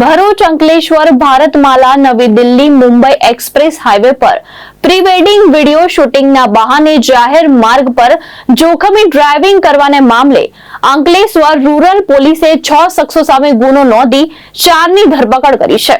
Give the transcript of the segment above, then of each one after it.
ભરૂચ અંકલેશ્વર ભારતમાલા નવી Delhi Mumbai express highway પર pre wedding video શૂટિંગના બહાને જાહેર માર્ગ પર જોખમી ડ્રાઇવિંગ કરવાને મામલે અંકલેશ્વર રૂરલ પોલીસે 6 શખ્સો સામે ગુનો નોંધી 4ની ધરપકડ કરી છે।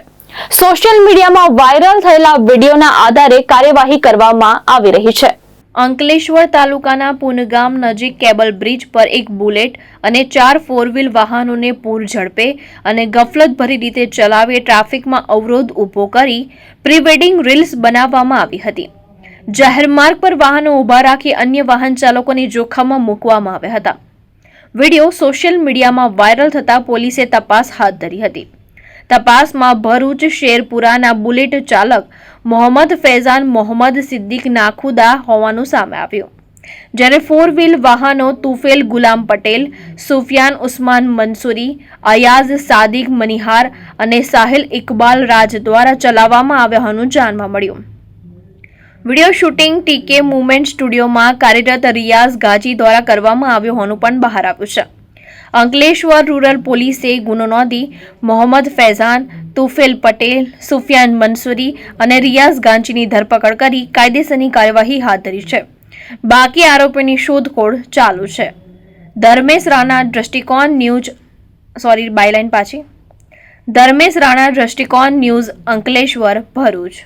સોશિયલ મીડિયામાં વાયરલ થયેલા વિડીયોના આધારે કાર્યવાહી કરવામાં આવી રહી છે। અંકલેશ્વર તાલુકાના પુનગામ નજીક કેબલ બ્રિજ પર એક બુલેટ અને 4 4 વ્હીલ વાહનોને પૂર ઝડપે અને ગફલતભરી રીતે ચલાવી ટ્રાફિકમાં અવરોધ ઊભો કરી પ્રી વેડિંગ રીલ્સ બનાવવામાં આવી હતી। જાહેર માર્ગ પર વાહનો ઊભા રાખી અન્ય વાહન ચાલકોને જોખમમાં મૂકવામાં આવ્યા હતા। વિડીયો સોશિયલ મીડિયામાં વાયરલ થતા પોલીસે તપાસ હાથ ધરી હતી। તપાસમાં ભરૂચ શેરપુરાના બુલેટ ચાલક મોહમ્મદ ફૈઝાન મોહમ્મદ સિદ્દીક નાખુદા હોવાનું સામે આવ્યું, જ્યારે 4 વ્હીલ વાહનો તુફેલ ગુલામ પટેલ, સુફિયાન ઉસ્માન મંસૂરી, અયાઝ સાદિક મનિહાર અને સાહિલ ઇકબાલ રાજ દ્વારા ચલાવવામાં આવ્યા હોવાનું જાણવા મળ્યું। વિડીયો શૂટિંગ ટીકે મુવમેન્ટ સ્ટુડિયોમાં કાર્યરત રિયાઝ ગાજી દ્વારા કરવામાં આવ્યું હોવાનું પણ બહાર આવ્યું છે। અંકલેશ્વર રૂરલ પોલીસે ગુનો નોંધી મોહમ્મદ ફૈઝાન, તુફેલ પટેલ, સુફિયાન મંસૂરી અને રિયાઝ ગાંચીની ધરપકડ કરી કાયદેસરની કાર્યવાહી હાથ ધરી છે। બાકી આરોપીની શોધખોળ ચાલુ છે। ધર્મેશ રાણા, દ્રષ્ટિકોણ ન્યૂઝ અંકલેશ્વર, ભરૂચ।